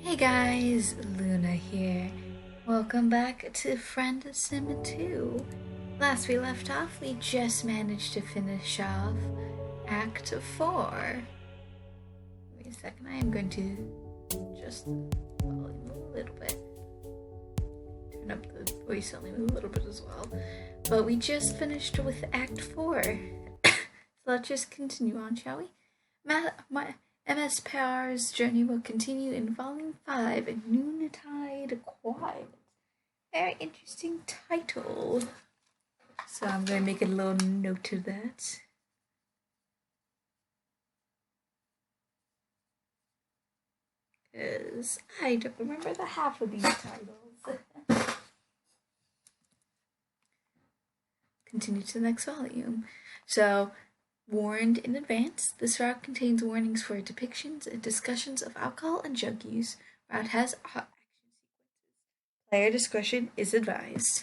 Hey guys, Luna here. Welcome back to Friendsim 2. Last we left off, we just managed to finish off Act 4. Wait a second, I am going to just volume a little bit. Turn up the voice only a little bit as well. But we just finished with Act 4. So let's just continue on, shall we? MS Power's journey will continue in Volume 5, Noontide Quiet. Very interesting title. So I'm going to make a little note of that. Because I don't remember the half of these titles. Continue to the next volume. So, warned in advance, this route contains warnings for depictions and discussions of alcohol and drug use. Route has action sequences. Player discretion is advised.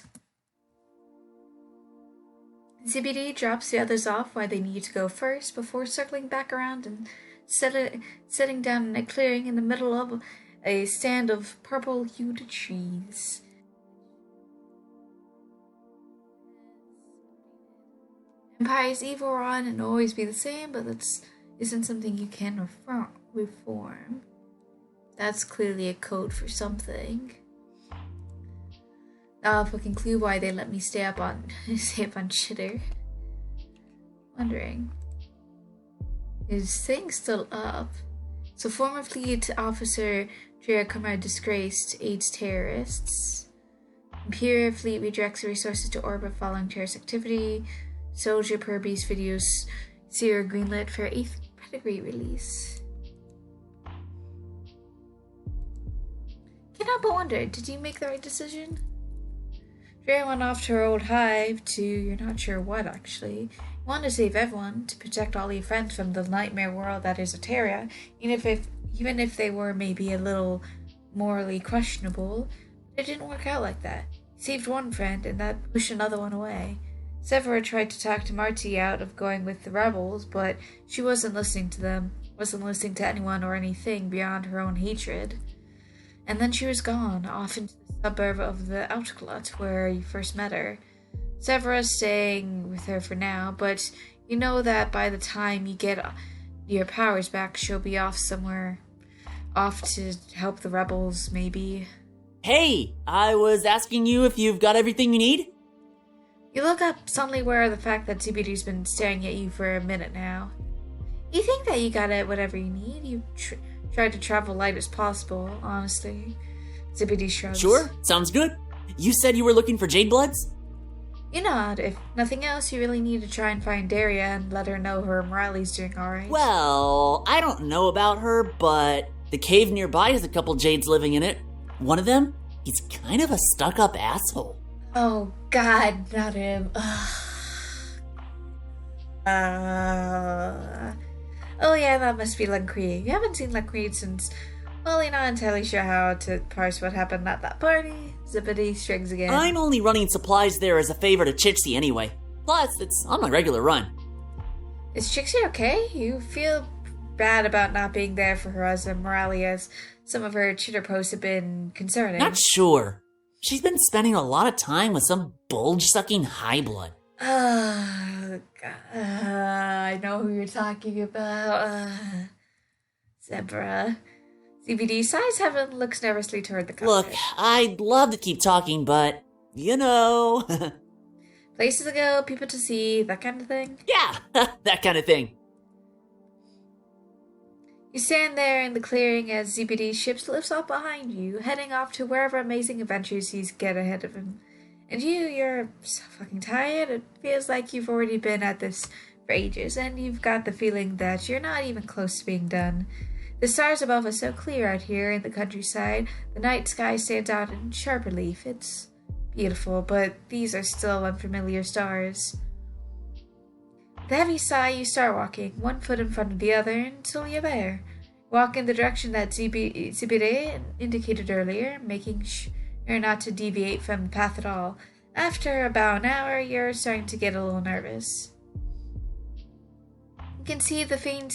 ZBD drops the others off where they need to go first before circling back around and sitting down in a clearing in the middle of a stand of purple-hued trees. Empire's evil run and always be the same, but that isn't something you can reform. That's clearly a code for something. Now I have a fucking clue why they let me stay up on Chitter. Wondering, is thing still up? So former fleet officer Drea Kumar disgraced aids terrorists. Imperial fleet redirects resources to orbit following terrorist activity. Soldier Purby's videos Sierra greenlit for 8th pedigree release. Cannot but wonder, did you make the right decision? Drea went off to her old hive to you're not sure what actually. You want to save everyone, to protect all your friends from the nightmare world that is Eteria, even if they were maybe a little morally questionable. But it didn't work out like that. You saved one friend and that pushed another one away. Severa tried to talk to Marty out of going with the rebels, but she wasn't listening to them, wasn't listening to anyone or anything beyond her own hatred. And then she was gone, off into the suburb of the Outglut where you first met her. Severa's staying with her for now, but you know that by the time you get your powers back, she'll be off somewhere. Off to help the rebels, maybe. Hey, I was asking you if you've got everything you need? You look up, suddenly aware of the fact that ZBD's been staring at you for a minute now. You think that you got it, whatever you need. You tried to travel light as possible, honestly. ZBD shrugs. Sure, sounds good. You said you were looking for Jade Bloods? You nod. If nothing else, you really need to try and find Daria and let her know her Morale's doing alright. Well, I don't know about her, but the cave nearby has a couple Jades living in it. One of them, he's kind of a stuck-up asshole. Oh God, not him. Oh yeah, that must be Lancree. You haven't seen Lancree since, well, you're not entirely sure how to parse what happened at that party. Zippity strings again. I'm only running supplies there as a favor to Chixie anyway. Plus, it's on my regular run. Is Chixie okay? You feel bad about not being there for her as a Morale, as some of her Chitter posts have been concerning. Not sure. She's been spending a lot of time with some bulge-sucking high blood. Oh, God. I know who you're talking about. Zebra. CBD sighs heaven, looks nervously toward the cockpit. Look, I'd love to keep talking, but, you know... Places to go, people to see, that kind of thing? Yeah, that kind of thing. You stand there in the clearing as ZBD's ship lifts off behind you, heading off to wherever amazing adventures he's get ahead of him. And you're so fucking tired, it feels like you've already been at this for ages, and you've got the feeling that you're not even close to being done. The stars above are so clear out here in the countryside, the night sky stands out in sharp relief. It's beautiful, but these are still unfamiliar stars. With a heavy sigh, you start walking, one foot in front of the other, until you're there. Walk in the direction that ZBD indicated earlier, making sure not to deviate from the path at all. After about an hour, you're starting to get a little nervous. You can see the faint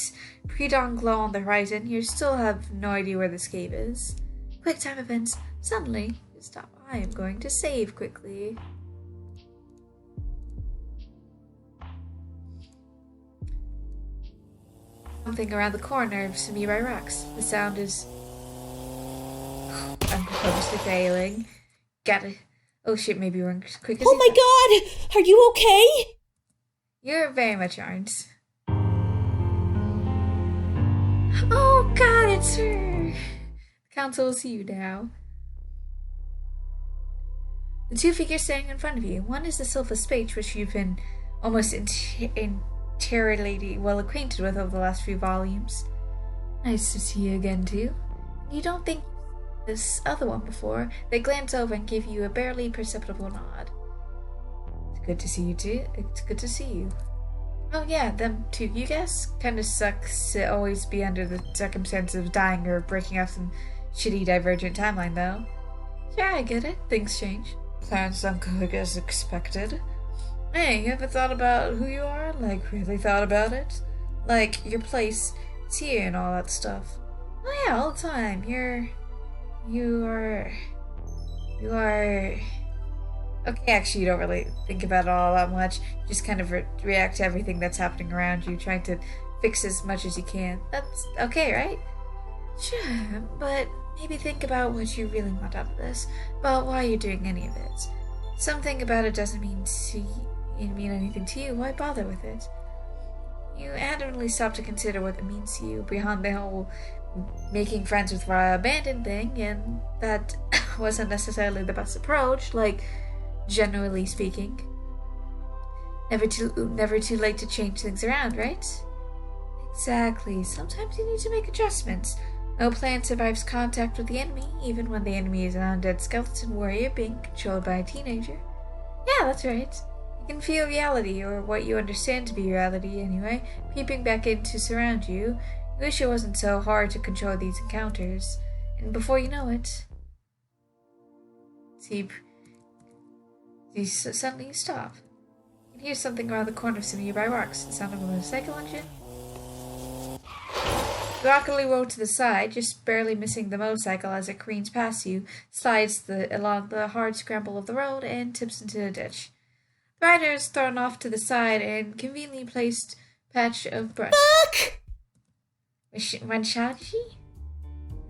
pre-dawn glow on the horizon. You still have no idea where this cave is. quick time events. Suddenly, stop. I am going to save quickly. Something around the corner of some nearby rocks. The sound is... I'm purposely failing. Got it. Oh shit, maybe we're as quick as Oh my god! Are you okay? You very much aren't. Oh god, it's her! The council will see you now. The two figures standing in front of you. One is the Sylpha Spage, which you've been almost entirely well acquainted with over the last few volumes. Nice to see you again, too. You don't think this other one before. They glance over and give you a barely perceptible nod. It's good to see you, too. It's good to see you. Oh yeah, them too. You guess? Kinda sucks to always be under the circumstance of dying or breaking off some shitty divergent timeline, though. Sure, I get it. Things change. Plans don't go as expected. Hey, you ever thought about who you are? Like, really thought about it? Like, your place is here and all that stuff. Oh yeah, all the time. You are... Okay, actually, you don't really think about it all that much. You just kind of react to everything that's happening around you, trying to fix as much as you can. That's okay, right? Sure, but maybe think about what you really want out of this, about why you're doing any of it. Something about it doesn't mean anything to you. Why bother with it? You adamantly stop to consider what it means to you beyond the whole making friends with Raya abandoned thing, and that wasn't necessarily the best approach, like, generally speaking. Never too late to change things around, right? Exactly. Sometimes you need to make adjustments. No plan survives contact with the enemy, even when the enemy is an undead skeleton warrior being controlled by a teenager. Yeah, that's right. You can feel reality, or what you understand to be reality anyway, peeping back in to surround you. You wish it wasn't so hard to control these encounters. And before you know it... Suddenly you stop. You can hear something around the corner of some nearby rocks. The sound of a motorcycle engine. You awkwardly roll to the side, just barely missing the motorcycle as it careens past you, slides along the hard scramble of the road, and tips into the ditch. The rider is thrown off to the side and conveniently placed patch of brush. Fuck! Wanshachi?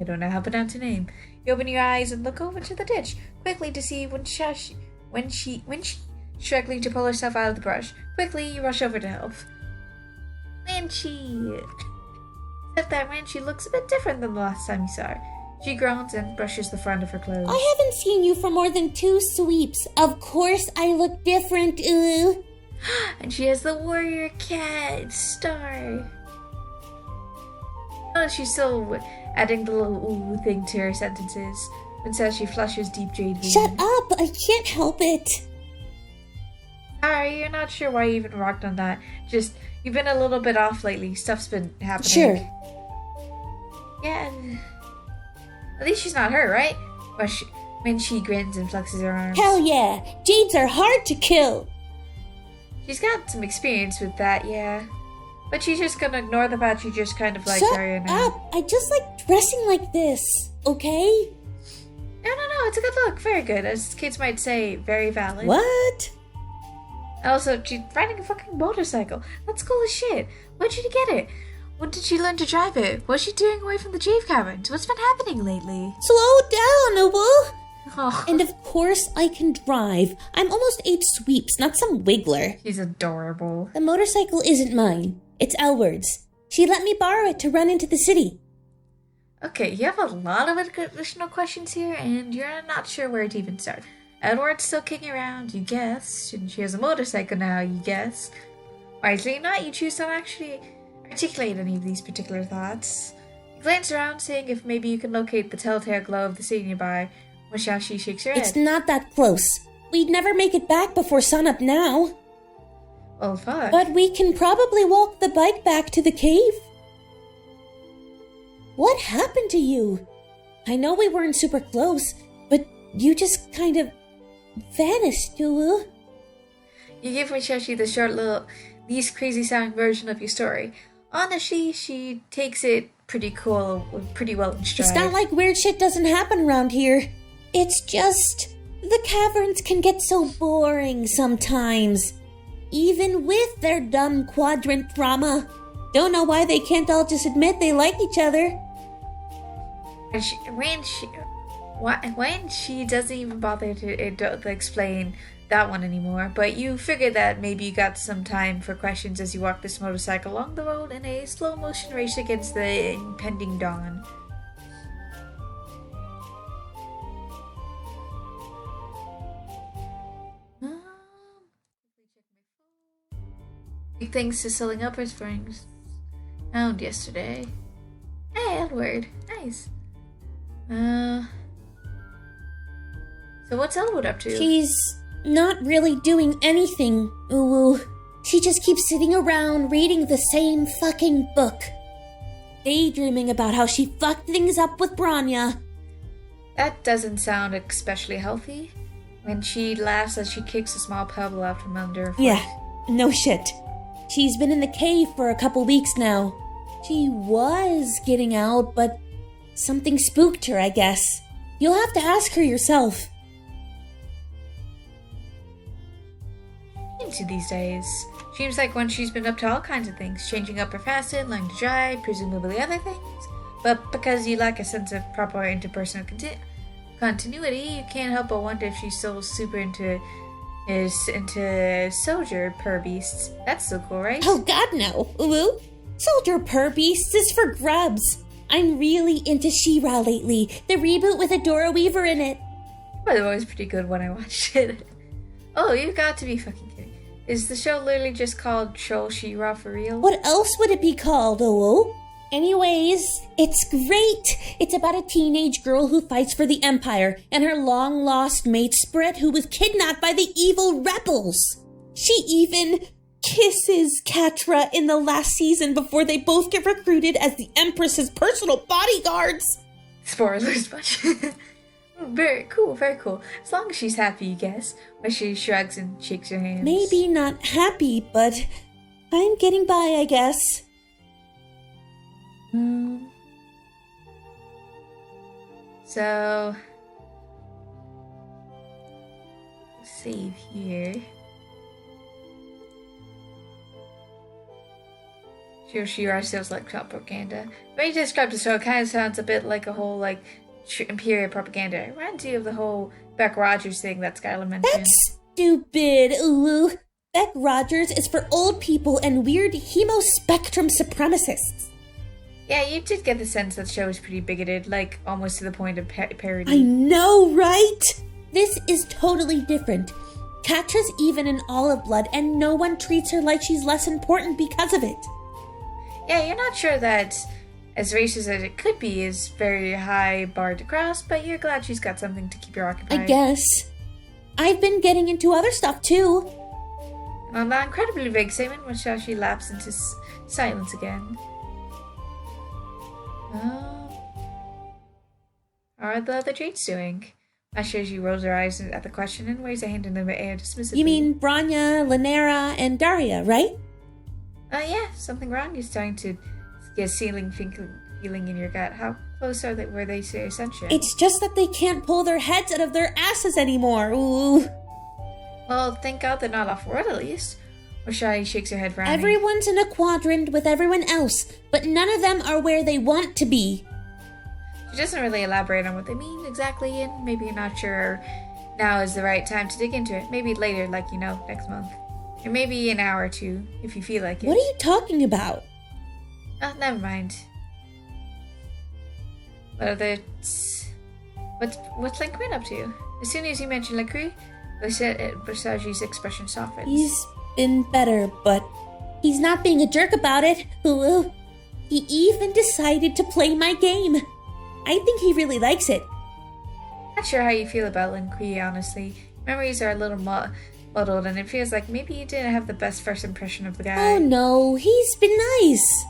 I don't know how to pronounce her name. You open your eyes and look over to the ditch, quickly to see Wanshachi. When she struggling to pull herself out of the brush. Quickly, you rush over to help. Except that Wenchi looks a bit different than the last time you saw her. She groans and brushes the front of her clothes. I haven't seen you for more than 2 sweeps. Of course I look different, ooh. And she has the warrior cat star. Oh, she's still adding the little ooh thing to her sentences. And says she flushes deep jade green. Shut up! I can't help it. Sorry, you're not sure why you even rocked on that. Just, you've been a little bit off lately. Stuff's been happening. Sure. Yeah. At least she's not her, right? When she grins and flexes her arms. Hell yeah! Jades are hard to kill. She's got some experience with that, yeah. But she's just gonna ignore the fact she just kind of like Shut her, you know. up! I just like dressing like this, okay? No, it's a good look. Very good. As kids might say, very valid. What? Also, she's riding a fucking motorcycle. That's cool as shit. Where'd you get it? When did she learn to drive it? What's she doing away from the Jave Caverns? What's been happening lately? Slow down, Ubu! Oh. And of course I can drive. I'm almost 8 sweeps, not some wiggler. She's adorable. The motorcycle isn't mine. It's Elward's. She let me borrow it to run into the city. Okay, you have a lot of additional questions here, and you're not sure where to even start. Edward's still kicking around, you guess. And she has a motorcycle now, you guess. Wisely or not, you choose to not actually articulate any of these particular thoughts. You glance around, seeing if maybe you can locate the telltale glow of the city nearby, which how she shakes her head. It's not that close. We'd never make it back before sunup now. Well, fuck. But we can probably walk the bike back to the cave. What happened to you? I know we weren't super close, but you just kind of vanished, you. You give Musashi the least crazy sounding version of your story. Honestly, she takes it pretty cool, pretty well in stride. It's not like weird shit doesn't happen around here. It's just the caverns can get so boring sometimes. Even with their dumb quadrant drama. Don't know why they can't all just admit they like each other. When she doesn't even bother to explain that one anymore, but you figured that maybe you got some time for questions as you walk this motorcycle along the road in a slow motion race against the impending dawn. Big thanks to selling Upper Springs. Found yesterday. Hey, Edward. Nice. So what's Elwood up to? She's not really doing anything, Uwu. She just keeps sitting around reading the same fucking book. Daydreaming about how she fucked things up with Branya. That doesn't sound especially healthy. When she laughs as she kicks a small pebble out from under her foot. Yeah, no shit. She's been in the cave for a couple weeks now. She was getting out, but something spooked her, I guess. You'll have to ask her yourself. Into these days. Seems like when she's been up to all kinds of things, changing up her facet, learning to drive, presumably other things. But because you lack a sense of proper interpersonal continuity, you can't help but wonder if she's still super into soldier per beasts. That's so cool, right? Oh god, no, Uwu. Soldier per beasts is for grubs. I'm really into She-Ra lately, the reboot with Adora Weaver in it. By the way, it was pretty good when I watched it. Oh, you got to be fucking kidding. Is the show literally just called Troll She-Ra for real? What else would it be called, Uwu? Anyways, it's great. It's about a teenage girl who fights for the Empire and her long-lost mate Sprit, who was kidnapped by the evil rebels. She even kisses Catra in the last season before they both get recruited as the Empress's personal bodyguards. Spoilers, but very cool, very cool. As long as she's happy, I guess. When she shrugs and shakes her hands. Maybe not happy, but I'm getting by, I guess. So, save here. She-Ra feels like propaganda. When you describe the show, it kind of sounds a bit like a whole, like, Imperial propaganda. It reminds you of the whole Beck Rogers thing that Skylar mentioned. That's stupid, Uwu. Beck Rogers is for old people and weird hemo-spectrum supremacists. Yeah, you did get the sense that the show was pretty bigoted, like, almost to the point of parody. I know, right? This is totally different. Catra's even in Olive Blood, and no one treats her like she's less important because of it. Yeah, you're not sure that as racist as it could be is very high bar to cross, but you're glad she's got something to keep her occupied. I guess. I've been getting into other stuff, too. And on that incredibly vague statement, Mushashi lapsed into silence again. How are the other Jades doing? Mushashi rolls her eyes at the question and waves a hand in the air dismissively. You mean Branya, Lanera, and Daria, right? Yeah, something wrong. You're starting to get a feeling in your gut. How close were they to ascension? It's just that they can't pull their heads out of their asses anymore. Ooh. Well, thank God they're not off-world at least. Mushashi shakes her head frowning. Everyone's in a quadrant with everyone else, but none of them are where they want to be. She doesn't really elaborate on what they mean exactly, and maybe you're not sure now is the right time to dig into it. Maybe later, like, next month. Or maybe an hour or two, if you feel like it. What are you talking about? Oh, never mind. What's Lancrin up to? As soon as you mentioned Lancrin, Versace's expression softened. He's been better, but he's not being a jerk about it. Ooh. He even decided to play my game. I think he really likes it. Not sure how you feel about Lancrin, honestly. Memories are a little muddled, and it feels like maybe you didn't have the best first impression of the guy. Oh no, he's been nice.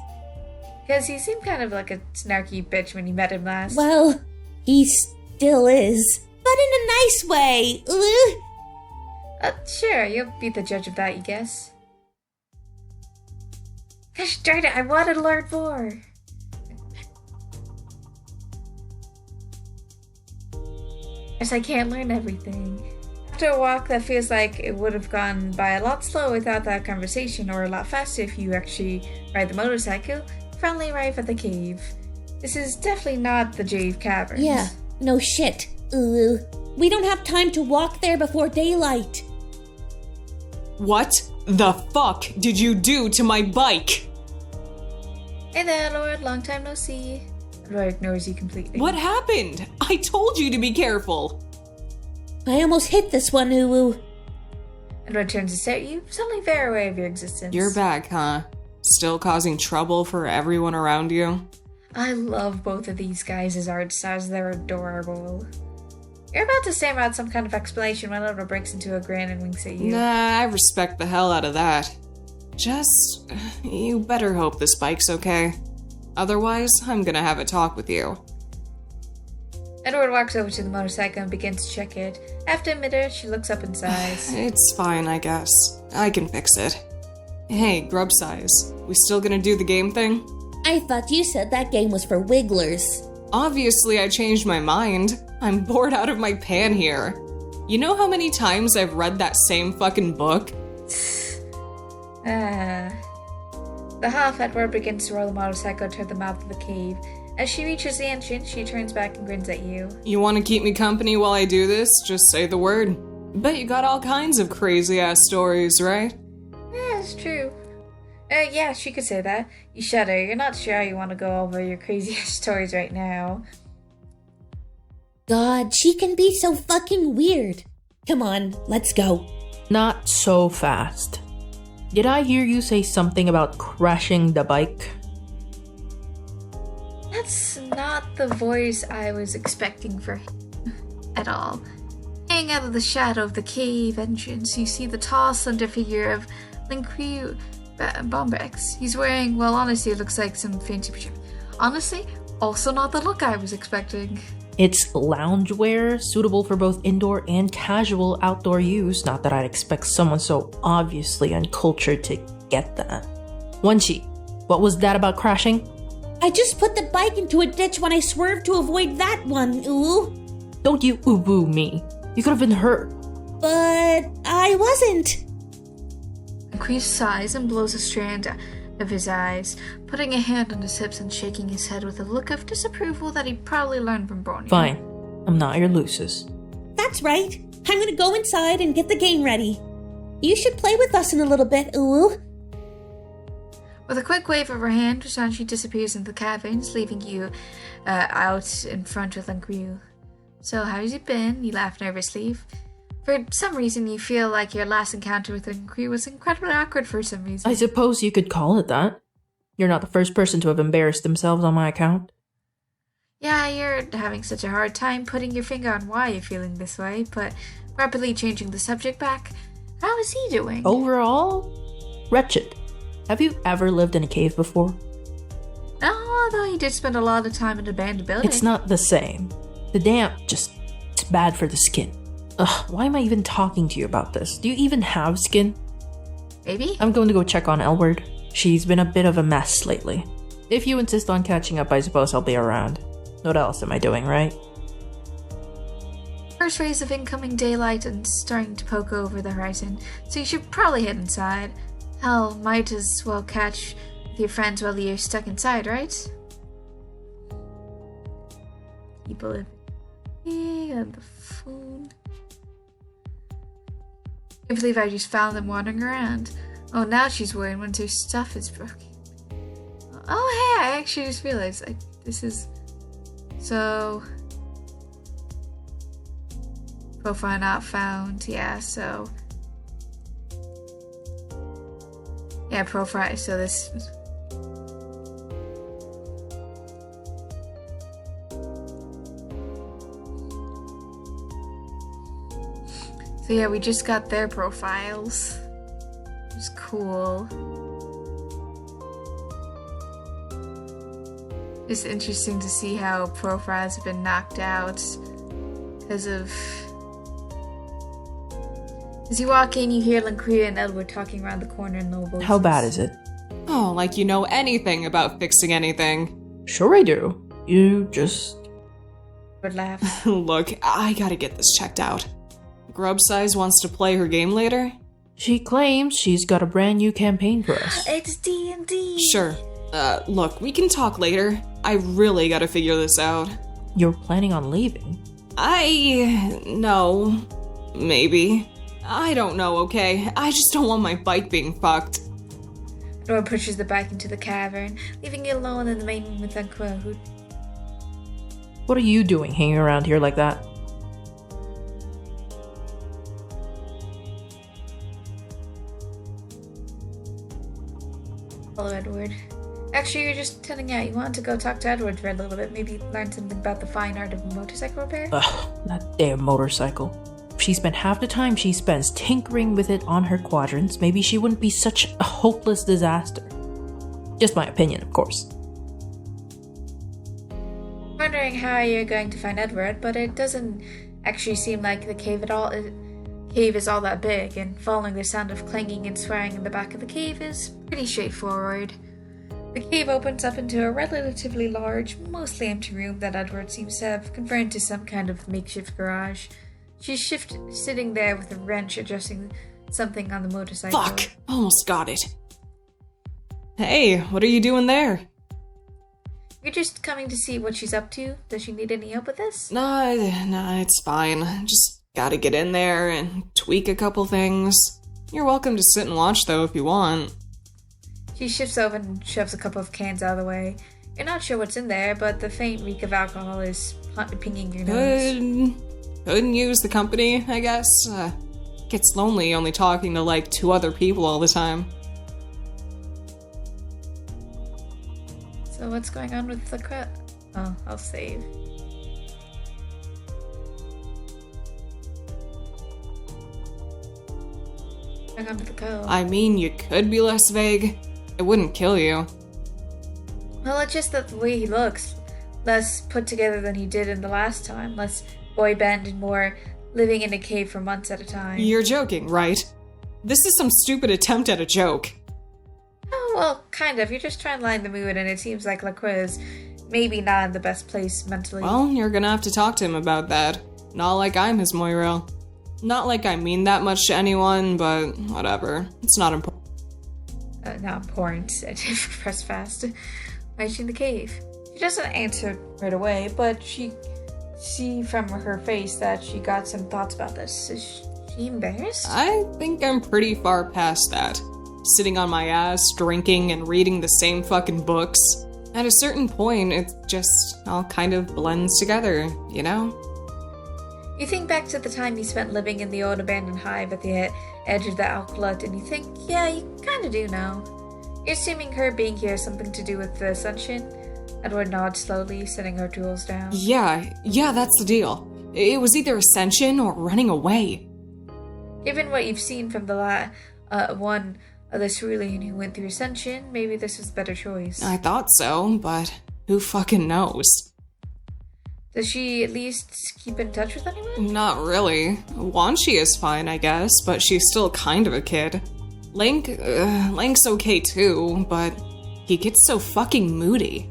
Because he seemed kind of like a snarky bitch when you met him last. Well, he still is. But in a nice way. Sure, you'll be the judge of that, you guess. Gosh darn it, I want to learn more. Guess I can't learn everything. After a walk that feels like it would have gone by a lot slower without that conversation, or a lot faster if you actually ride the motorcycle, you finally arrive at the cave. This is definitely not the Jade Caverns. Yeah, no shit. We don't have time to walk there before daylight. What the fuck did you do to my bike? Hey there, Lord. Long time no see. Edward ignores you completely. What happened? I told you to be careful. I almost hit this one, Edward turns to stare at you, suddenly very aware of your existence. You're back, huh? Still causing trouble for everyone around you? I love both of these guys as art styles. They're adorable. You're about to stammer out some kind of explanation when Edward breaks into a grin and winks at you. Nah, I respect the hell out of that. Just, you better hope this bike's okay. Otherwise, I'm gonna have a talk with you. Edward walks over to the motorcycle and begins to check it. After a minute, she looks up and sighs. It's fine, I guess. I can fix it. Hey, Grub Size, we still gonna do the game thing? I thought you said that game was for wigglers. Obviously, I changed my mind. I'm bored out of my pan here. You know how many times I've read that same fucking book? The half Edward begins to roll the motorcycle toward the mouth of the cave. As she reaches the entrance, she turns back and grins at you. You want to keep me company while I do this? Just say the word. Bet you got all kinds of crazy-ass stories, right? Yeah, it's true. Yeah, she could say that. You shudder. You're not sure you want to go over your crazy-ass stories right now. God, she can be so fucking weird. Come on, let's go. Not so fast. Did I hear you say something about crashing the bike? That's not the voice I was expecting for him at all. Hanging out of the shadow of the cave entrance, you see the tall, slender figure of Linkrew Bombex. He's wearing, well, honestly, it looks like some fancy pajamas. Honestly, also not the look I was expecting. It's loungewear, suitable for both indoor and casual outdoor use. Not that I'd expect someone so obviously uncultured to get that. Wenchi, what was that about crashing? I just put the bike into a ditch when I swerved to avoid that one, ooh. Don't you ooh-boo me. You could have been hurt. But I wasn't. Chris sighs and blows a strand of his eyes, putting a hand on his hips and shaking his head with a look of disapproval that he probably learned from Borneo. Fine. I'm not your Lucis. That's right. I'm gonna go inside and get the game ready. You should play with us in a little bit, ooh. With a quick wave of her hand, she disappears into the caverns, leaving you out in front with Linkrew. So, how's it been? You laugh nervously. For some reason, you feel like your last encounter with Linkrew was incredibly awkward for some reason. I suppose you could call it that. You're not the first person to have embarrassed themselves on my account. Yeah, you're having such a hard time putting your finger on why you're feeling this way, but rapidly changing the subject back, how is he doing? Overall, wretched. Have you ever lived in a cave before? No, although he did spend a lot of time in an abandoned building. It's not the same. The damp it's bad for the skin. Ugh, why am I even talking to you about this? Do you even have skin? Maybe? I'm going to go check on Elward. She's been a bit of a mess lately. If you insist on catching up, I suppose I'll be around. What else am I doing, right? First rays of incoming daylight and starting to poke over the horizon, so you should probably head inside. Hell, might as well catch with your friends while you're stuck inside, right? People living on the phone. I can't believe I just found them wandering around. Oh, now she's worried once her stuff is broken. Oh, hey, I actually just realized this is... So... Profile not found, yeah, so... Yeah, profile, so this... So yeah, we just got their profiles. It's cool. It's interesting to see how profiles have been knocked out because of... As you walk in, you hear Linkrew and Edward talking around the corner in low voices. How bad is it? Oh, like you know anything about fixing anything. Sure I do. You just... Edward laughs. Look, I gotta get this checked out. Grub Size wants to play her game later? She claims she's got a brand new campaign for us. It's D&D. Sure. Look, we can talk later. I really gotta figure this out. You're planning on leaving? No. Maybe. I don't know, okay? I just don't want my bike being fucked. Edward pushes the bike into the cavern, leaving it alone in the main room with Uncle. What are you doing hanging around here like that? Hello, Edward. Actually, you're just telling out. You wanted to go talk to Edward for a little bit, maybe learn something about the fine art of motorcycle repair? Ugh, that damn motorcycle. If she spent half the time she spends tinkering with it on her quadrants, maybe she wouldn't be such a hopeless disaster. Just my opinion, of course. Wondering how you're going to find Edward, but it doesn't actually seem like the cave at all. Cave is all that big, and following the sound of clanging and swearing in the back of the cave is pretty straightforward. The cave opens up into a relatively large, mostly empty room that Edward seems to have converted to some kind of makeshift garage. She's sitting there with a wrench adjusting something on the motorcycle. Fuck! Almost got it. Hey, what are you doing there? You're just coming to see what she's up to? Does she need any help with this? Nah, it's fine. Just gotta get in there and tweak a couple things. You're welcome to sit and watch, though, if you want. She shifts over and shoves a couple of cans out of the way. You're not sure what's in there, but the faint reek of alcohol is pinging your nose. Couldn't use the company, I guess. Gets lonely only talking to, like, 2 other people all the time. So what's going on with the crap? Oh, I'll save. What's going on with the code? I mean, you could be less vague. It wouldn't kill you. Well, it's just that the way he looks. Less put together than he did in the last time. Less boy band and more living in a cave for months at a time. You're joking, right? This is some stupid attempt at a joke. Oh, well, kind of. You're just trying to lighten the mood, and it seems like LaCroix is maybe not in the best place mentally. Well, you're gonna have to talk to him about that. Not like I'm his Moira. Not like I mean that much to anyone, but whatever. It's not important. Not important, said press fast. Why is she in the cave? She doesn't answer right away, but she see from her face that she got some thoughts about this. Is she embarrassed? I think I'm pretty far past that. Sitting on my ass, drinking, and reading the same fucking books. At a certain point, it just all kind of blends together, you know? You think back to the time you spent living in the old abandoned hive at the edge of the outlet, and you think, yeah, you kind of do know. You're assuming her being here has something to do with the ascension? Edward nods slowly, setting her tools down. Yeah, that's the deal. It was either ascension or running away. Given what you've seen from the one other cerulean who went through ascension, maybe this is a better choice. I thought so, but who fucking knows? Does she at least keep in touch with anyone? Not really. Wanshi is fine, I guess, but she's still kind of a kid. Link's okay too, but he gets so fucking moody.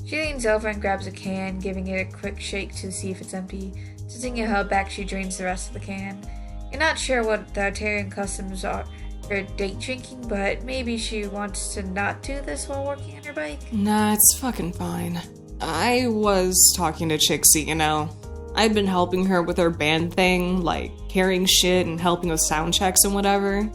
She leans over and grabs a can, giving it a quick shake to see if it's empty. Tilting her head back, she drains the rest of the can. You're not sure what the Artarian customs are for date drinking, but maybe she wants to not do this while working on her bike? Nah, it's fucking fine. I was talking to Chixie, you know. I'd been helping her with her band thing, like carrying shit and helping with sound checks and whatever.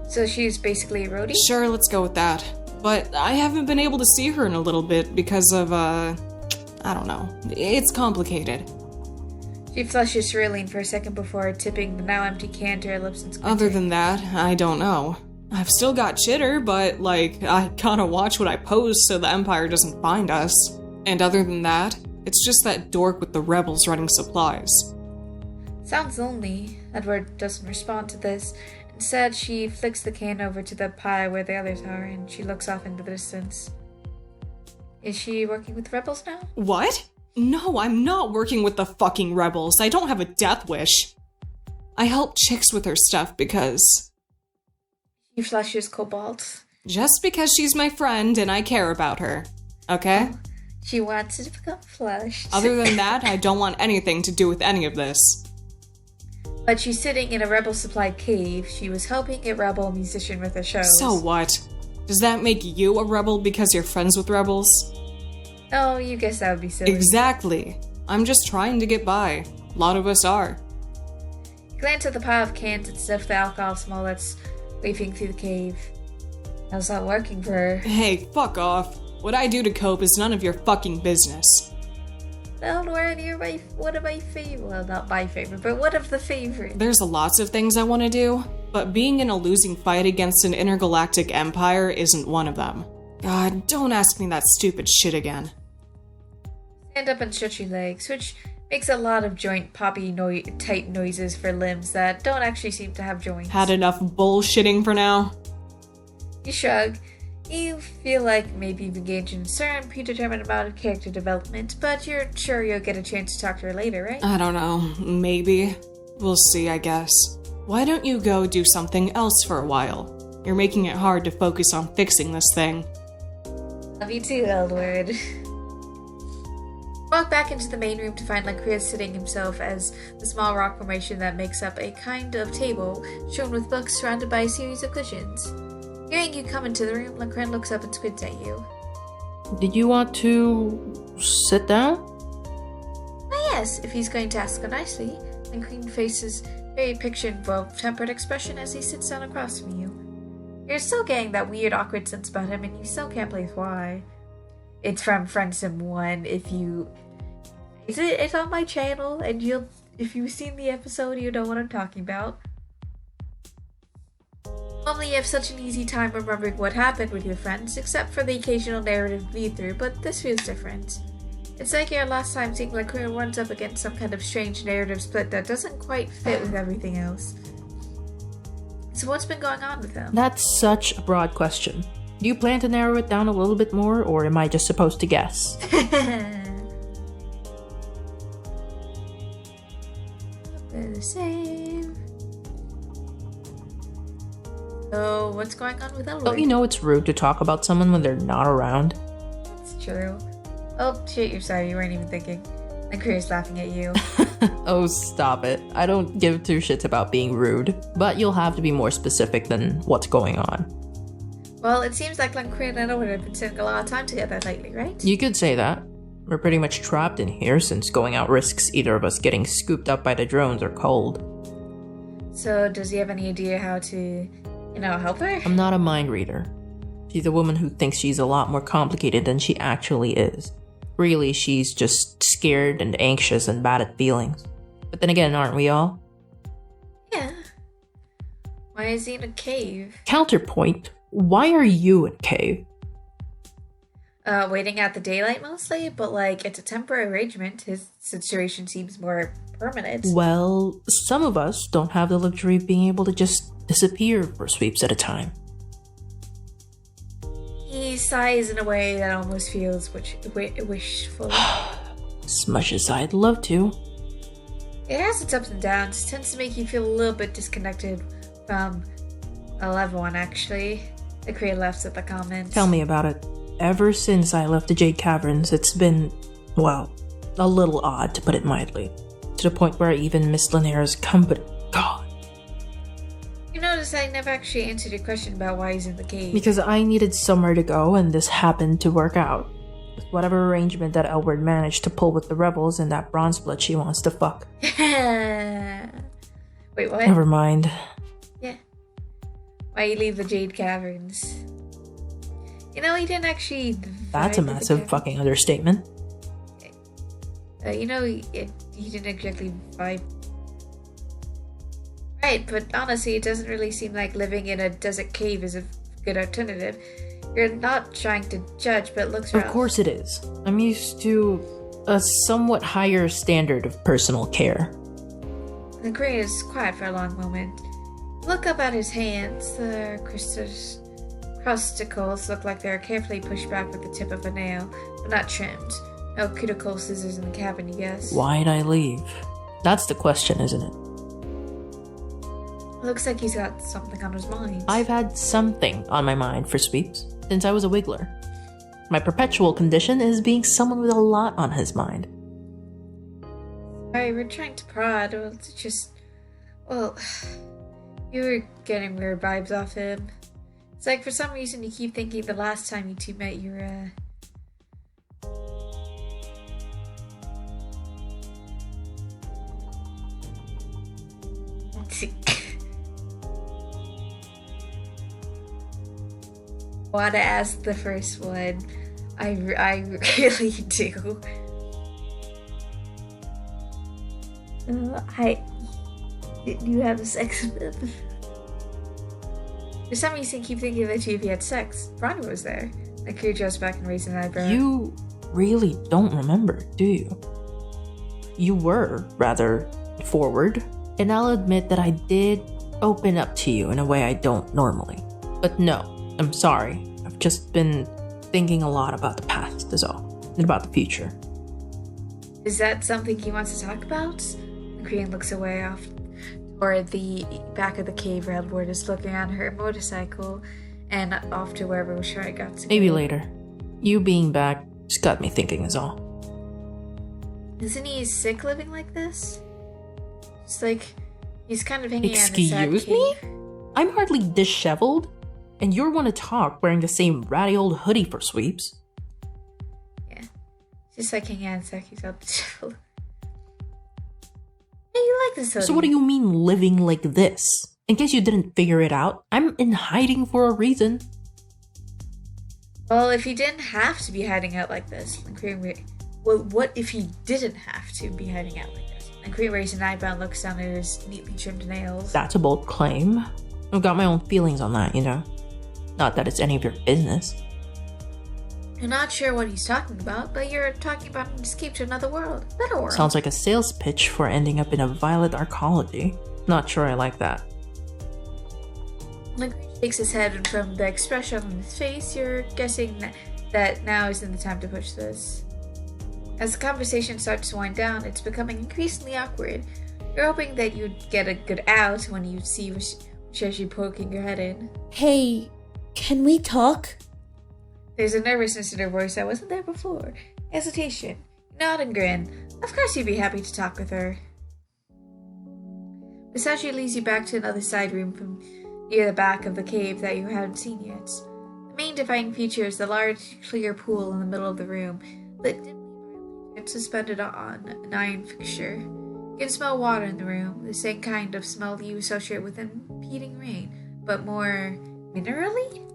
So she's basically a roadie? Sure, let's go with that. But I haven't been able to see her in a little bit because of, I don't know. It's complicated. She flushes cerulean for a second before tipping the now empty can to her lips and squinting. Other than that, I don't know. I've still got chitter, but, like, I gotta watch what I post so the Empire doesn't find us. And other than that, it's just that dork with the rebels running supplies. Sounds lonely. Edward doesn't respond to this. Instead, she flicks the can over to the pile where the others are, and she looks off into the distance. Is she working with rebels now? What? No, I'm not working with the fucking rebels. I don't have a death wish. I help Chicks with her stuff because... He flushes Cobalt. Just because she's my friend and I care about her. Okay? She wants it to become flushed. Other than that, I don't want anything to do with any of this. But she's sitting in a rebel-supplied cave. She was helping a rebel musician with her shows. So what? Does that make you a rebel because you're friends with rebels? Oh, you guess that would be silly. Exactly. I'm just trying to get by. A lot of us are. Glance at the pile of cans and sniff the alcohol smell that's wafting through the cave. How's that working for her? Hey, fuck off. What I do to cope is none of your fucking business. Well, you're one of my favorite. Well, not my favorite, but one of the favorites. There's lots of things I want to do, but being in a losing fight against an intergalactic empire isn't one of them. God, don't ask me that stupid shit again. Stand up and stretch your legs, which makes a lot of joint poppy type noises for limbs that don't actually seem to have joints. Had enough bullshitting for now? You shrug. You feel like maybe you've engaged in a certain predetermined amount of character development, but you're sure you'll get a chance to talk to her later, right? I don't know. Maybe. We'll see, I guess. Why don't you go do something else for a while? You're making it hard to focus on fixing this thing. Love you too, Eldward. Walk back into the main room to find Lancrea sitting himself as the small rock formation that makes up a kind of table, strewn with books surrounded by a series of cushions. Hearing you come into the room, Lancrea looks up and squints at you. Did you want to sit down? Why, yes, if he's going to ask so nicely. Lancrea faces very pictured, well-tempered expression as he sits down across from you. You're still getting that weird, awkward sense about him, and you still can't place why. It's from Friendsim 1. It's on my channel, and if you've seen the episode, you know what I'm talking about. Normally you have such an easy time remembering what happened with your friends, except for the occasional narrative bleed-through, but this feels different. It's like your last time seeing Lancrea runs up against some kind of strange narrative split that doesn't quite fit with everything else. So what's been going on with him? That's such a broad question. Do you plan to narrow it down a little bit more, or am I just supposed to guess? Save. So, what's going on with Elwood? Don't you know it's rude to talk about someone when they're not around? That's true. Oh, shit, you're sorry, you weren't even thinking. Lancrea's laughing at you. Oh, stop it. I don't give two shits about being rude, but you'll have to be more specific than what's going on. Well, it seems like Lancrea and Elwood have been spending a lot of time together lately, right? You could say that. We're pretty much trapped in here since going out risks either of us getting scooped up by the drones or cold. So, does he have any idea how to, help her? I'm not a mind reader. She's a woman who thinks she's a lot more complicated than she actually is. Really, she's just scared and anxious and bad at feelings. But then again, aren't we all? Yeah. Why is he in a cave? Counterpoint, why are you in a cave? Waiting out the daylight mostly, but it's a temporary arrangement. His situation seems more permanent. Well, some of us don't have the luxury of being able to just disappear for sweeps at a time. He sighs in a way that almost feels wishful. As much as I'd love to. It has its ups and downs. It tends to make you feel a little bit disconnected from a loved one, actually. The creator laughs at the comments. Tell me about it. Ever since I left the Jade Caverns, it's been, well, a little odd, to put it mildly. To the point where I even missed Lanera's company. God. You notice I never actually answered your question about why he's in the cave. Because I needed somewhere to go, and this happened to work out. With whatever arrangement that Elwood managed to pull with the rebels and that bronze blood she wants to fuck. Wait, what? Never mind. Yeah. Why you leave the Jade Caverns? He didn't actually... That's a massive fucking understatement. He didn't exactly vibe. Right, but honestly, it doesn't really seem like living in a desert cave is a good alternative. You're not trying to judge, but it looks rough. Of course it is. I'm used to a somewhat higher standard of personal care. The Korean is quiet for a long moment. Look up at his hands. The crusticles look like they're carefully pushed back with the tip of a nail, but not trimmed. No cuticle scissors in the cabin, you guess. Why'd I leave? That's the question, isn't it? Looks like he's got something on his mind. I've had something on my mind for sweeps since I was a Wiggler. My perpetual condition is being someone with a lot on his mind. Sorry, we're trying to prod. Well, it's just... Well... You were getting weird vibes off him. It's like for some reason you keep thinking the last time you two met you were, Let's see. Want to ask the first one. I really do. Did you have sex with him? For some reason, I keep thinking that you had sex. Ronnie was there. I could just back and raise an eyebrow. You really don't remember, do you? You were rather forward, and I'll admit that I did open up to you in a way I don't normally. But no, I'm sorry. I've just been thinking a lot about the past, is all, and about the future. Is that something he wants to talk about? The Korean looks away off toward the back of the cave. Redwood is looking on her motorcycle and off to wherever Shari got to. Maybe later. You being back just got me thinking, is all. Isn't he sick living like this? It's like he's kind of hanging out in the sad Excuse me? cave. I'm hardly disheveled, and you're one to talk wearing the same ratty old hoodie for sweeps. Yeah. Just like hanging out in Saki's up disheveled. Hey, you like this hoodie? So what do you mean living like this? In case you didn't figure it out, I'm in hiding for a reason. Well, if he didn't have to be hiding out like this, well, what if he didn't have to be hiding out like this? And Korean raises an eyebrow and looks down at his neatly trimmed nails. That's a bold claim. I've got my own feelings on that, you know. Not that it's any of your business. You're not sure what he's talking about, but you're talking about an escape to another world. A better world. Sounds like a sales pitch for ending up in a violet arcology. Not sure I like that. When Korean shakes his head, and from the expression on his face, you're guessing that now isn't the time to push this. As the conversation starts to wind down, it's becoming increasingly awkward. You're hoping that you'd get a good out when you see Shashi poking your head in. Hey, can we talk? There's a nervousness in her voice that wasn't there before. Hesitation. Nod and grin. Of course you'd be happy to talk with her. Misashi leads you back to another side room from near the back of the cave that you haven't seen yet. The main defining feature is the large, clear pool in the middle of the room, lit dimly by light suspended on an iron fixture. You can smell water in the room, the same kind of smell you associate with impeding rain, but more minerally?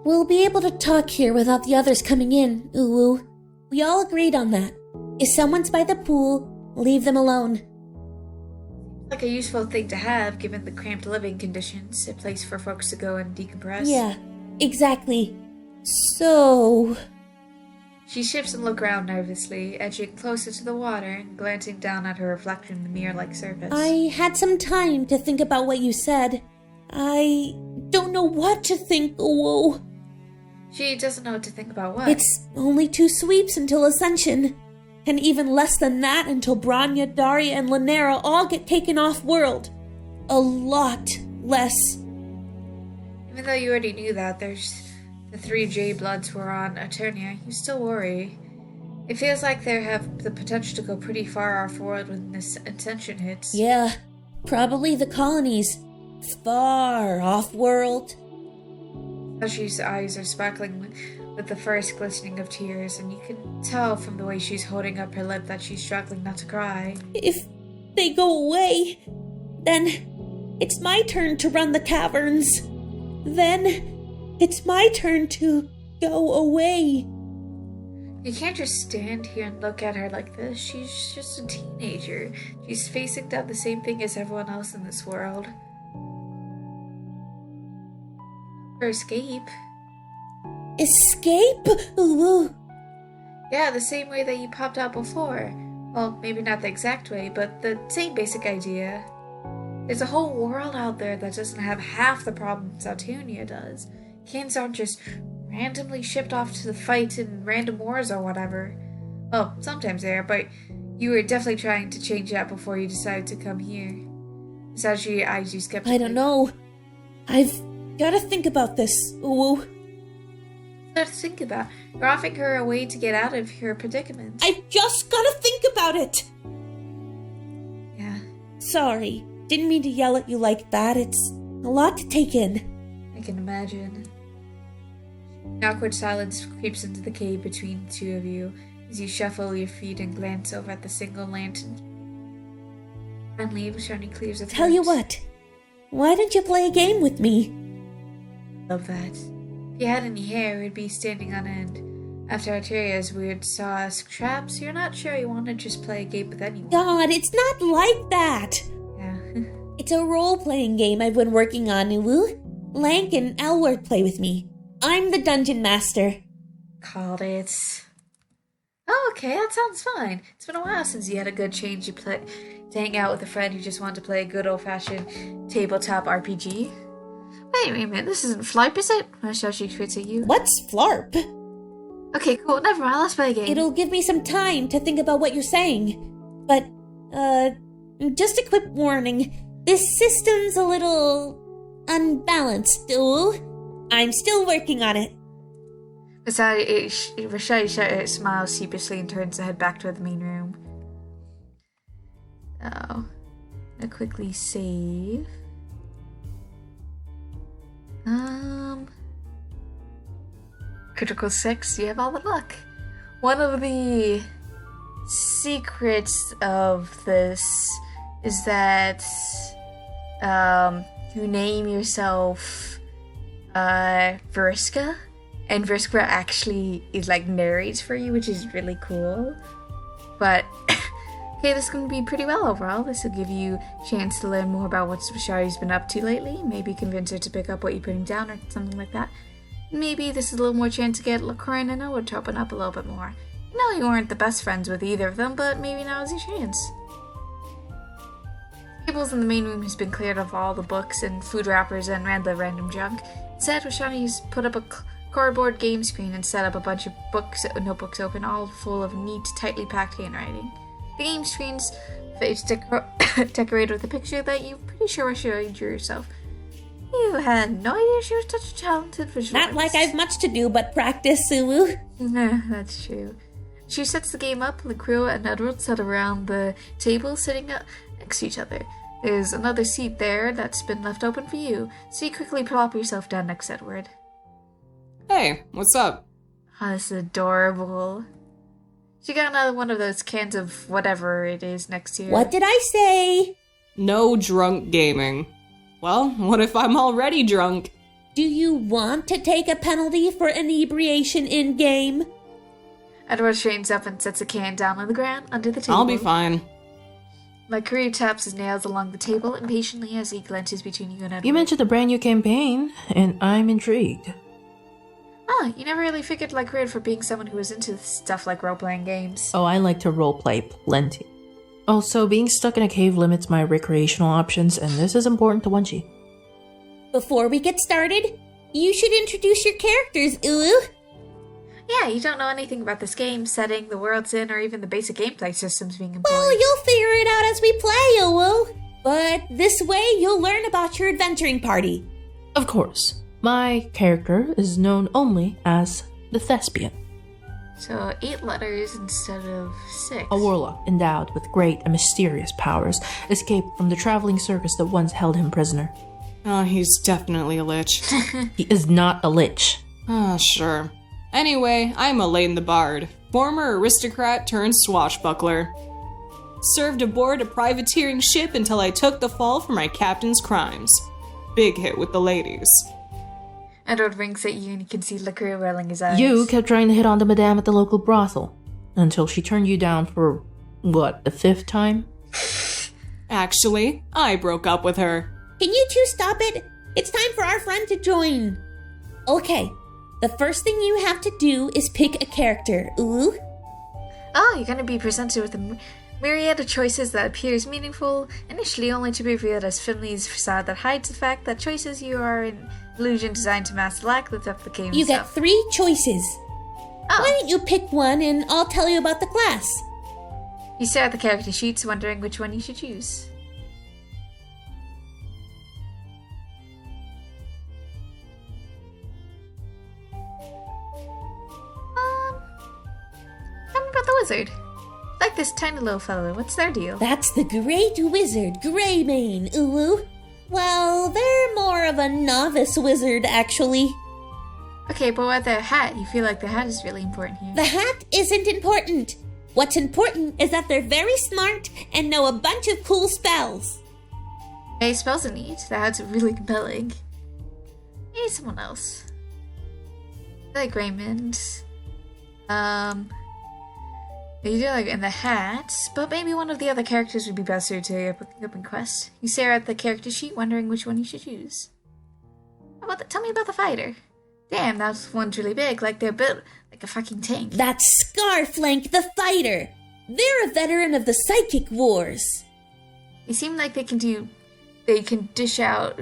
We'll be able to talk here without the others coming in, Uwu. We all agreed on that. If someone's by the pool, leave them alone. Like a useful thing to have, given the cramped living conditions, a place for folks to go and decompress. Yeah, exactly. So... She shifts and looks around nervously, edging closer to the water and glancing down at her reflection in the mirror-like surface. I had some time to think about what you said. I don't know what to think, Uwu. She doesn't know what to think about what. It's only 2 sweeps until Ascension. And even less than that until Branya, Daria, and Lanera all get taken off-world. A lot less. Even though you already knew that, there's the 3 J-Bloods were on Eternia, you still worry. It feels like they have the potential to go pretty far off-world when this Ascension hits. Yeah, probably the colonies. Far off-world. Sashi's eyes are sparkling with the first glistening of tears, and you can tell from the way she's holding up her lip that she's struggling not to cry. If they go away, then it's my turn to run the caverns. Then it's my turn to go away. You can't just stand here and look at her like this. She's just a teenager. She's facing down the same thing as everyone else in this world. Her escape. Escape? Ooh. Yeah, the same way that you popped out before. Well, maybe not the exact way, but the same basic idea. There's a whole world out there that doesn't have half the problems Altunia does. Kids aren't just randomly shipped off to the fight in random wars or whatever. Well, sometimes they are, but you were definitely trying to change that before you decided to come here. Sashi eyes you skeptically. I don't know. I've gotta think about this, Uwu. Let's think about. You're offering her a way to get out of her predicament. I've just gotta think about it. Yeah, Sorry, didn't mean to yell at you like that. It's a lot to take in. I can imagine. An awkward silence creeps into the cave between the two of you as you shuffle your feet and glance over at the single lantern. Finally, Vashani clears a throat. Tell you what, why don't you play a game with me? Love that. If you had any hair, it'd be standing on end. After Arteria's weird saws traps, you're not sure you want to just play a game with anyone. God, it's not like that. Yeah. It's a role-playing game I've been working on, Uwu. Lank and Elward play with me. I'm the dungeon master. Called it. Oh, okay, that sounds fine. It's been a while since you had a good change to hang out with a friend who just wanted to play a good old-fashioned tabletop RPG. Wait a minute, this isn't Flarp, is it? She quits at you. What's Flarp? Okay, cool, never mind, let's play a game. It'll give me some time to think about what you're saying. But, just a quick warning. This system's a little unbalanced, Uwu. I'm still working on it. Rashai smiles sheepishly and turns to head back toward the main room. Oh. I'll quickly save. Critical 6, you have all the luck. One of the secrets of this is that you name yourself Vriska, and Vriska actually is like narrates for you, which is really cool. But okay, this is going to be pretty well overall. This will give you a chance to learn more about what Shari's been up to lately. Maybe convince her to pick up what you're putting down or something like that. Maybe this is a little more chance to get Corinne and Noah to open up a little bit more. You know you weren't the best friends with either of them, but maybe now is your chance. Tables in the main room has been cleared of all the books and food wrappers and random junk. Instead, Rashani's put up a cardboard game screen and set up a bunch of notebooks open, all full of neat, tightly packed handwriting. The game screen's face decorated with a picture that you're pretty sure Rashani drew yourself. You had no idea she was such a talented visual Not like artist. I've much to do but practice, Uwu. Nah, that's true. She sets the game up, Lacroix and Edward sit around the table sitting next to each other. There's another seat there that's been left open for you, so you quickly plop yourself down next to Edward. Hey, what's up? Oh, this is adorable. She got another one of those cans of whatever it is next to you. What did I say? No drunk gaming. Well, what if I'm already drunk? Do you want to take a penalty for inebriation in-game? Edward straightens up and sets a can down on the ground under the table. I'll be fine. Lacroix taps his nails along the table impatiently as he glances between you and Edward. You mentioned a brand new campaign, and I'm intrigued. Ah, you never really figured Lacroix for being someone who was into stuff like role-playing games. Oh, I like to roleplay plenty. Also, being stuck in a cave limits my recreational options, and this is important to Wenchi. Before we get started, you should introduce your characters, Uwu. Yeah, you don't know anything about this game, setting, the world it's in, or even the basic gameplay systems being employed. Well, you'll figure it out as we play, Uwu. But this way, you'll learn about your adventuring party. Of course, my character is known only as the Thespian, So 8 letters instead of 6. a warlock endowed with great and mysterious powers, escaped from the traveling circus that once held him prisoner. Oh, he's definitely a lich. He is not a lich. Ah, sure. Anyway, I'm Elaine the Bard, former aristocrat turned swashbuckler. Served aboard a privateering ship until I took the fall for my captain's crimes. Big hit with the ladies. Edward winks at you and you can see Lacroix rolling his eyes. You kept trying to hit on the madame at the local brothel, until she turned you down for, what, the 5th time? Actually, I broke up with her. Can you two stop it? It's time for our friend to join. Okay, the first thing you have to do is pick a character, Uwu. Oh, you're going to be presented with a myriad of choices that appears meaningful, initially only to be revealed as Finley's facade that hides the fact that choices you are an illusion designed to mask the lack of the game You itself. get 3 choices. Oh. Why don't you pick one and I'll tell you about the class? You stare at the character sheets, wondering which one you should choose. like this tiny little fellow. What's their deal? That's the Great Wizard, Greymane, Uwu. Well, they're more of a novice wizard, actually. Okay, but what their hat? You feel like the hat is really important here. The hat isn't important. What's important is that they're very smart and know a bunch of cool spells. Hey, spells are neat. The hat's really compelling. Maybe someone else. I like Raymond. You do like in the hat, but maybe one of the other characters would be best suited to your open quest. You stare at the character sheet, wondering which one you should choose. Tell me about the fighter. Damn, that one's really big, like they're built like a fucking tank. That's Scarflank the fighter. They're a veteran of the Psychic Wars. They seem like they can dish out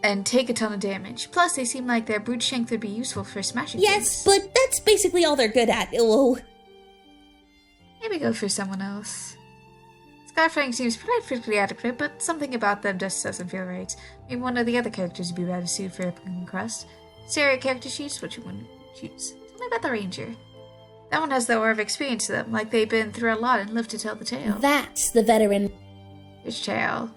and take a ton of damage. Plus, they seem like their brute strength would be useful for smashing Yes, things. but that's basically all they're good at, Uwu. Maybe go for someone else. Scarflank seems perfectly adequate, but something about them just doesn't feel right. Maybe one of the other characters would be better suited for your quest. Stare at character sheets, which one would you choose? Tell me about the ranger. That one has the aura of experience to them, like they've been through a lot and lived to tell the tale. That's the veteran. Which tale?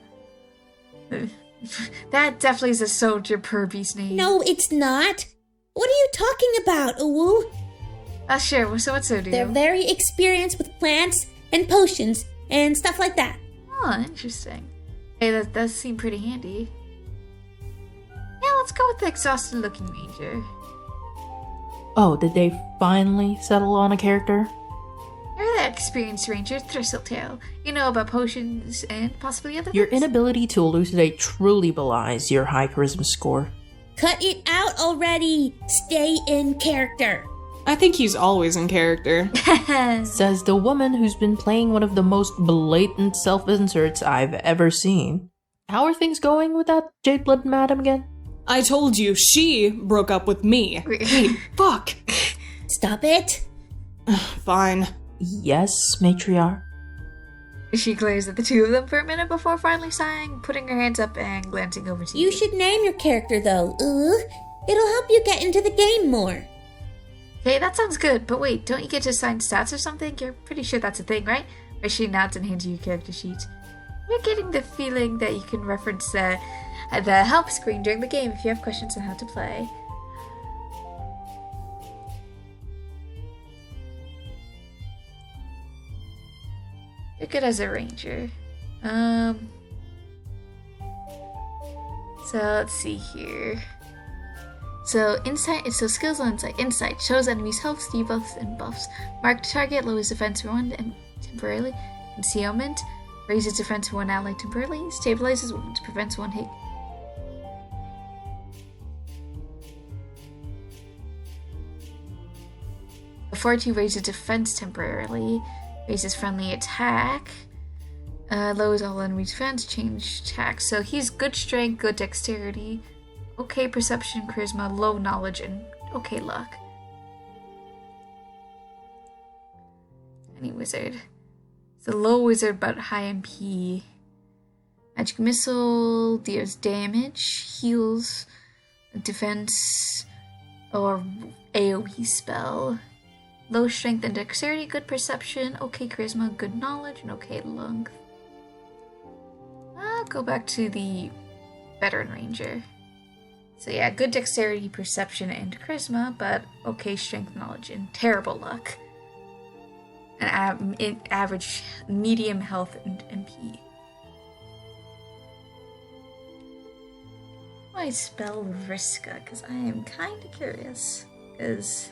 That definitely is a soldier Purby's name. No, it's not. What are you talking about, Uwu? Sure, so what's their deal? They're very experienced with plants and potions and stuff like that. Oh, interesting. Hey, that does seem pretty handy. Yeah, let's go with the exhausted looking ranger. Oh, did they finally settle on a character? You're the experienced ranger, Thistletale. You know about potions and possibly other Your things. inability to elucidate truly belies your high charisma score. Cut it out already. Stay in character. I think he's always in character. Says the woman who's been playing one of the most blatant self-inserts I've ever seen. How are things going with that Jade Blood madam again? I told you, she broke up with me. Wait, fuck. Stop it. Fine. Yes, matriarch. She glares at the two of them for a minute before finally sighing, putting her hands up and glancing over to you. You should name your character, though. It'll help you get into the game more. Okay, that sounds good, but wait, don't you get to assign stats or something? You're pretty sure that's a thing, right? Where she nods and hands you your character sheet. You're getting the feeling that you can reference the help screen during the game if you have questions on how to play. You're good as a ranger. So let's see here. So skills on insight. Insight shows enemies' health, debuffs, and buffs. Marked target lowers defense for one and temporarily. Concealment raises defense for one ally temporarily. Stabilizes wounds, prevents one hit. Authority raises defense temporarily. Raises friendly attack. Lowers all enemy defense. Change attack. So he's good strength, good dexterity. Okay perception, charisma, low knowledge, and okay luck. Any wizard. It's a low wizard but high MP. Magic missile deals damage, heals, defense, or AoE spell. Low strength and dexterity, good perception, okay charisma, good knowledge, and okay luck. I'll go back to the veteran ranger. So yeah, good dexterity, perception, and charisma, but okay strength, knowledge, and terrible luck. And average medium health and MP. Why spell Vriska? Because I am kind of curious. Because...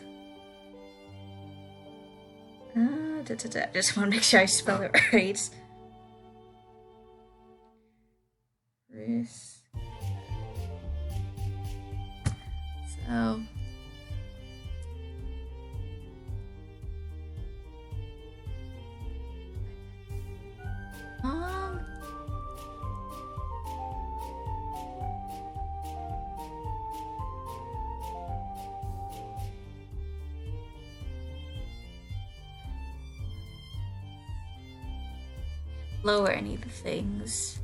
just want to make sure I spell it right. So... lower any of the things.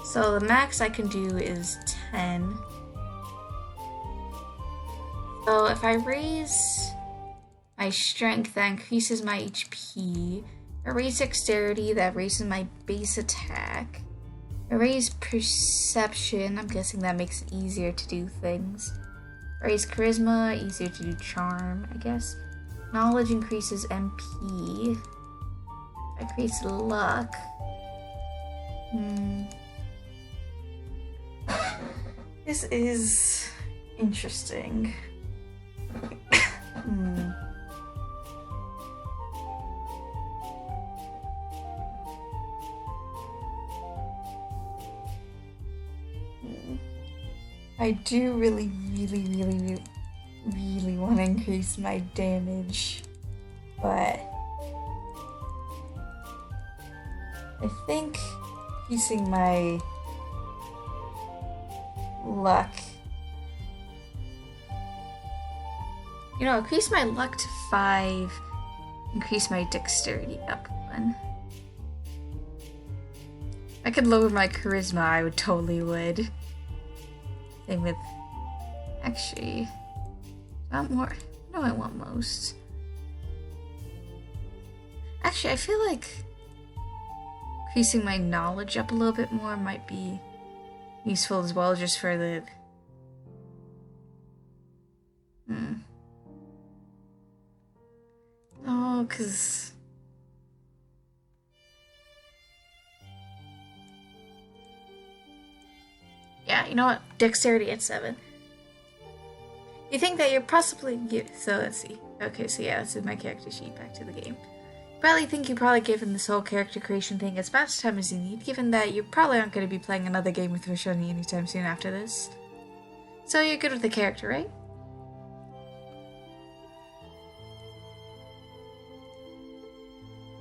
So the max I can do is 10. So if I raise my strength, that increases my HP. I raise dexterity, that raises my base attack. I raise perception, I'm guessing that makes it easier to do things. I raise charisma, easier to do charm, I guess. Knowledge increases MP. I increase luck. This is interesting. I do really want to increase my damage, but I think increasing my luck, increase my luck to 5, increase my dexterity up 1. If I could lower my charisma, I totally would. Same with, actually, not more. No, I want most. Actually, I feel like increasing my knowledge up a little bit more might be useful as well, just for the... Oh, because... Yeah, you know what? Dexterity at 7. You think that you're possibly... So, let's see. Okay, so yeah, this is my character sheet. Back to the game. Probably think you probably given this whole character creation thing as much time as you need, given that you probably aren't going to be playing another game with Roshoni anytime soon after this. So you're good with the character, right?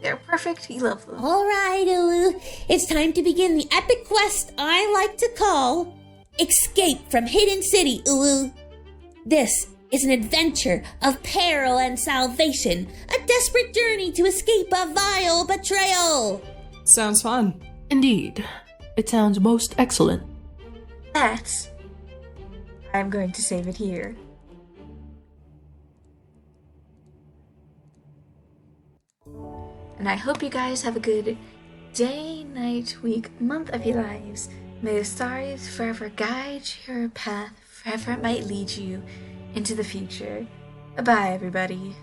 They're perfect, you love them. Alright, Ulu. It's time to begin the epic quest I like to call Escape from Hidden City, Ulu. This is an adventure of peril and salvation, a desperate journey to escape a vile betrayal. Sounds fun. Indeed. It sounds most excellent. I'm going to save it here. And I hope you guys have a good day, night, week, month of your lives. May the stars forever guide your path, forever it might lead you into the future. Bye-bye, everybody.